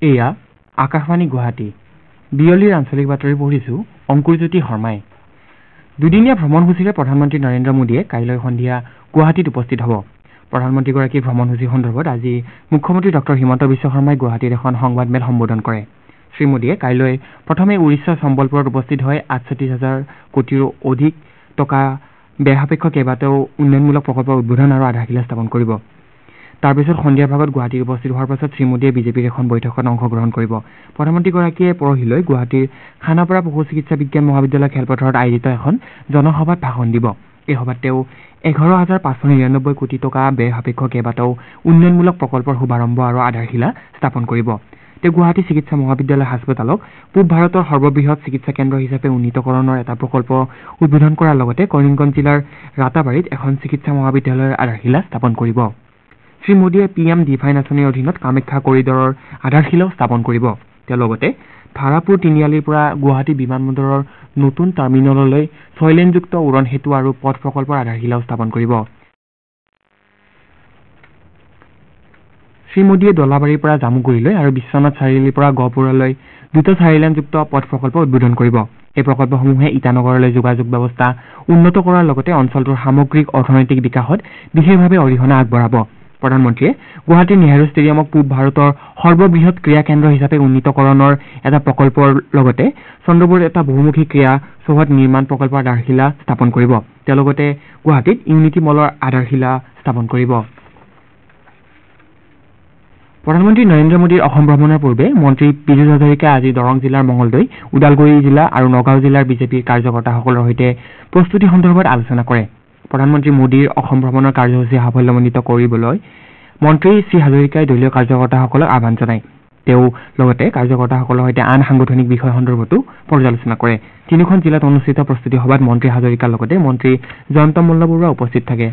এয়া আকাশবাণী গুৱাহাটী বিয়লিৰ আঞ্চলিক বাতৰি পঢ়িছো অংকুৰজ্যোতি শৰ্মাই। দুদিনীয়া ভ্ৰমণসূচীৰে প্ৰধানমন্ত্ৰী নৰেন্দ্ৰ মোদীয়ে কাইলৈ সন্ধিয়া গুৱাহাটীত উপস্থিত হ'ব। প্ৰধানমন্ত্ৰীগৰাকীৰ ভ্ৰমণসূচী সন্দৰ্ভত আজি মুখ্যমন্ত্ৰী ডক্টৰ হিমন্ত বিশ্ব শৰ্মাই গুৱাহাটীত এখন সংবাদমেল সম্বোধন কৰে। শ্ৰীমোদীয়ে কাইলৈ প্ৰথমে উৰিষ্যাৰ সম্বলপুৰত উপস্থিত হৈ 38,000 কোটিৰো অধিক টকা ব্যয়সাপেক্ষ কেইবাটাও উন্নয়নমূলক প্ৰকল্পৰ উদ্বোধন আৰু আধাৰশিলা স্থাপন কৰিব। তাৰ পিছত সন্ধিয়াৰ ভাগত গুৱাহাটীত উপস্থিত হোৱাৰ পাছত শ্ৰীমোদীয়ে বিজেপিৰ এখন বৈঠকত অংশগ্ৰহণ কৰিব। প্ৰধানমন্ত্ৰীগৰাকীয়ে পৰহিলৈ গুৱাহাটীৰ খানাপাৰা পশু চিকিৎসা বিজ্ঞান মহাবিদ্যালয় খেলপথাৰত আয়োজিত এখন জনসভাত ভাষণ দিব। এই সভাত তেওঁ 11,599 কোটি টকা ব্যয়সাপেক্ষ কেইবাটাও উন্নয়নমূলক প্ৰকল্পৰ শুভাৰম্ভ আৰু আধাৰশিলা স্থাপন কৰিব। তেওঁ গুৱাহাটী চিকিৎসা মহাবিদ্যালয় হাস্পতালক পূব ভাৰতৰ সৰ্ববৃহৎ চিকিৎসা কেন্দ্ৰ হিচাপে উন্নীতকৰণৰ এটা প্ৰকল্প উদ্বোধন কৰাৰ লগতে কৰিমগঞ্জ জিলাৰ ৰাতাবাৰীত এখন চিকিৎসা মহাবিদ্যালয়ৰ আধাৰশিলা স্থাপন কৰিব। শ্ৰীমোদীয়ে PM ডিফাইন আঁচনিৰ অধীনত কামাখ্যা কৰিডৰৰ আধাৰশিলাও স্থাপন কৰিব। তেওঁ লগতে ভাৰাপুৰ তিনিআলিৰ পৰা গুৱাহাটী বিমানবন্দৰৰ নতুন টাৰ্মিনেললৈ 6 লেনযুক্ত উৰণ সেতু আৰু পথ প্ৰকল্পৰ আধাৰশিলাও স্থাপন কৰিব। শ্ৰীমোদীয়ে দলাবাৰীৰ পৰা জামুগুৰিলৈ আৰু বিশ্বনাথ চাৰিআলিৰ পৰা গহপুৰলৈ 2টা 4 লেনযুক্ত পথ প্ৰকল্প উদ্বোধন কৰিব। এই প্ৰকল্পসমূহে ইটানগৰলৈ যোগাযোগ ব্যৱস্থা উন্নত কৰাৰ লগতে অঞ্চলটোৰ সামগ্ৰিক অৰ্থনৈতিক বিকাশত বিশেষভাৱে অৰিহণা আগবঢ়াব। প্ৰধানমন্ত্ৰীয়ে গুৱাহাটীৰ নেহৰু ষ্টেডিয়ামক পূব ভাৰতৰ সৰ্ববৃহৎ ক্ৰীড়া কেন্দ্ৰ হিচাপে উন্নীতকৰণৰ এটা প্ৰকল্পৰ লগতে চন্দ্ৰপুৰত এটা বহুমুখী ক্ৰীড়া চৌহদ নিৰ্মাণ প্ৰকল্পৰ আধাৰশিলা স্থাপন কৰিব। তেওঁ লগতে গুৱাহাটীত ইউনিটি মলৰ আধাৰশিলা স্থাপন কৰিব। প্ৰধানমন্ত্ৰী নৰেন্দ্ৰ মোদীৰ অসম ভ্ৰমণৰ পূৰ্বে মন্ত্ৰী পীযুষ হাজৰিকাই আজি দৰং জিলাৰ মঙলদৈ, ওদালগুৰি জিলা আৰু নগাঁও জিলাৰ বিজেপিৰ কাৰ্যকৰ্তাসকলৰ সৈতে প্ৰস্তুতি সন্দৰ্ভত আলোচনা কৰে। প্ৰধানমন্ত্ৰী মোদীৰ অসম ভ্ৰমণৰ কাৰ্যসূচী সাফল্যমণ্ডিত কৰিবলৈ মন্ত্ৰী শ্ৰী হাজৰিকাই দলীয় কাৰ্যকৰ্তাসকলক আহ্বান জনায়। তেওঁ লগতে কাৰ্যকৰ্তাসকলৰ সৈতে আন সাংগঠনিক বিষয় সন্দৰ্ভতো পৰ্যালোচনা কৰে। 3খন জিলাত অনুষ্ঠিত প্ৰস্তুতি সভাত মন্ত্ৰী হাজৰিকাৰ লগতে মন্ত্ৰী জয়ন্ত মল্লবৰুৱা উপস্থিত থাকে।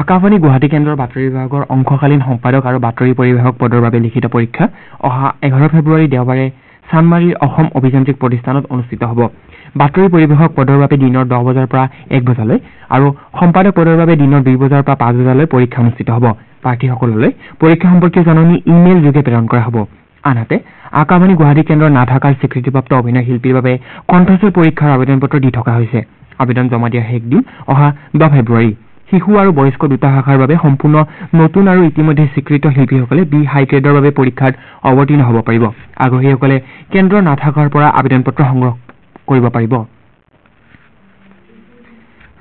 আকাশবাণী গুৱাহাটী কেন্দ্ৰৰ বাতৰি বিভাগৰ অংশকালীন সম্পাদক আৰু বাতৰি পৰিৱেশক পদৰ বাবে লিখিত পৰীক্ষা অহা 11 ফেব্ৰুৱাৰী দেওবাৰে চানমাৰীৰ অসম অভিযান্ত্ৰিক প্ৰতিষ্ঠানত অনুষ্ঠিত হ'ব। বাতৰি পৰিৱেশক পদৰ বাবে দিনৰ 10 বজাৰ পৰা 1 বজালৈ আৰু সম্পাদক পদৰ বাবে দিনৰ 2 বজাৰ পৰা 5 বজালৈ পৰীক্ষা অনুষ্ঠিত হ'ব। প্ৰাৰ্থীসকললৈ পৰীক্ষা সম্পৰ্কীয় জাননী ইমেইল যোগে প্ৰেৰণ কৰা হ'ব। আনহাতে আকাশবাণী গুৱাহাটী কেন্দ্ৰৰ নাথাকাৰ স্বীকৃতিপ্ৰাপ্ত অভিনয় শিল্পীৰ বাবে কণ্ঠস্বৰ পৰীক্ষাৰ আবেদন পত্ৰ দি থকা হৈছে। আবেদন জমা দিয়াৰ শেষ দিন অহা 10 ফেব্ৰুৱাৰী। শিশু আৰু বয়স্ক দুটা শাখাৰ বাবে সম্পূৰ্ণ নতুন আৰু ইতিমধ্যে স্বীকৃত শিল্পীসকলে বি হাই গ্ৰেডৰ বাবে পৰীক্ষাত অৱতীৰ্ণ হ'ব পাৰিব। আগ্ৰহীসকলে কেন্দ্ৰৰ নাথাকাৰ পৰা আবেদন পত্ৰ সংগ্ৰহ কৰিব পাৰিব।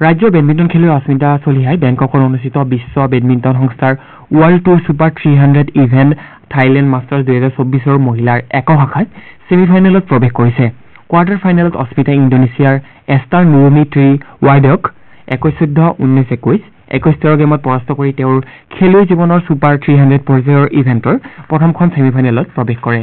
ৰাজ্যৰ বেডমিণ্টন খেলুৱৈ অস্মিতা চলিহাই বেংককত অনুষ্ঠিত বিশ্ব বেডমিণ্টন সংস্থাৰ world tour super 300 event Thailand masters 2024ৰ মহিলাৰ একক শাখাত ছেমিফাইনেলত প্ৰৱেশ কৰিছে। কোৱাৰ্টাৰ ফাইনেলত অস্মিতাই ইণ্ডোনেছিয়াৰ এষ্টাৰ নুৰুমি ট্ৰি ৱাইডক 21-14, 19-21, 21-13 গেমত পৰাস্ত কৰি তেওঁৰ খেলুৱৈ জীৱনৰ ছুপাৰ 300 পৰ্যায়ৰ ইভেণ্টৰ প্ৰথমখন ছেমিফাইনেলত প্ৰৱেশ কৰে।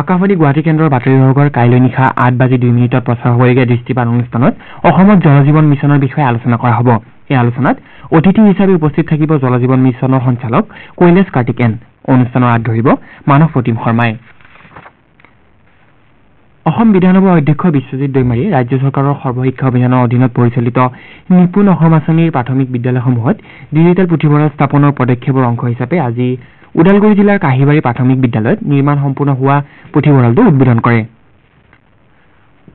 আকাশবাণী গুৱাহাটী কেন্দ্ৰৰ বাতৰি বিভাগৰ কাইলৈ নিশা 8:02 প্ৰচাৰ হ'বলগীয়া দৃষ্টিপাত অনুষ্ঠানত অসমত জল জীৱন মিছনৰ বিষয়ে আলোচনা কৰা হ'ব। এই আলোচনাত অতিথি হিচাপে উপস্থিত থাকিব জল জীৱন মিছনৰ সঞ্চালক কৈলাশ কাৰ্তিকেয়ন। অনুষ্ঠানৰ হাত ধৰিব মানস প্ৰতিম শৰ্মাই। অসম বিধানসভাৰ অধ্যক্ষ বিশ্বজিৎ দৈমাৰীয়ে ৰাজ্য চৰকাৰৰ সৰ্বশিক্ষা অভিযানৰ অধীনত পৰিচালিত নিপুণ অসম আঁচনিৰ প্ৰাথমিক বিদ্যালয়সমূহত ডিজিটেল পুথিভঁৰাল স্থাপনৰ পদক্ষেপৰ অংশ হিচাপে আজি ওদালগুৰি জিলাৰ কাহিবাৰী প্ৰাথমিক বিদ্যালয়ত নিৰ্মাণ সম্পূৰ্ণ হোৱা পুথিভঁৰালটো উদ্বোধন কৰে।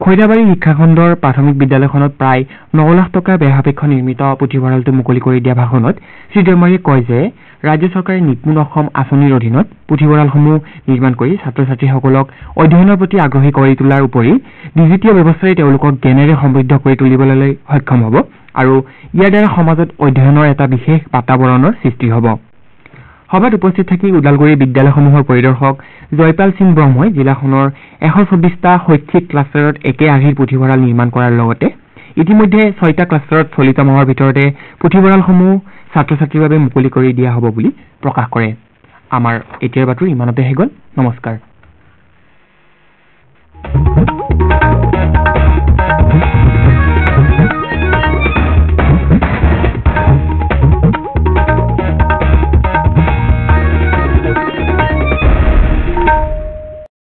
খৈৰাবাৰী শিক্ষাখণ্ডৰ প্ৰাথমিক বিদ্যালয়খনত প্ৰায় 9 লাখ টকাৰ ব্যয়সাপেক্ষ নিৰ্মিত পুথিভঁৰালটো মুকলি কৰি দিয়া ভাষণত শ্ৰী দৈমাৰীয়ে কয় যে ৰাজ্য চৰকাৰে নিপুণ অসম আঁচনিৰ অধীনত পুথিভঁৰালসমূহ নিৰ্মাণ কৰি ছাত্ৰ ছাত্ৰীসকলক অধ্যয়নৰ প্ৰতি আগ্ৰহী কৰি তোলাৰ উপৰি ডিজিটেল ব্যৱস্থাৰে তেওঁলোকক জ্ঞানেৰে সমৃদ্ধ কৰি তুলিবলৈ সক্ষম হ'ব আৰু ইয়াৰ দ্বাৰা সমাজত অধ্যয়নৰ এটা বিশেষ বাতাবৰণৰ সৃষ্টি হ'ব। সভাত উপস্থিত থাকি ওদালগুৰি বিদ্যালয়সমূহৰ পৰিদৰ্শক জয়পাল সিং ব্ৰহ্মই জিলাখনৰ 124টা শৈক্ষিক ক্লাষ্টাৰত একে আৰ্হিৰ পুথিভঁৰাল নিৰ্মাণ কৰাৰ লগতে ইতিমধ্যে 6টা ক্লাষ্টাৰত চলিত মাহৰ ভিতৰতে পুথিভঁৰালসমূহ ছাত্ৰ ছাত্ৰীৰ বাবে মুকলি কৰি দিয়া হ'ব বুলি প্ৰকাশ কৰে। আমাৰ এতিয়াৰ বাতৰি ইমানতে শেষ হ'ল। নমস্কাৰ।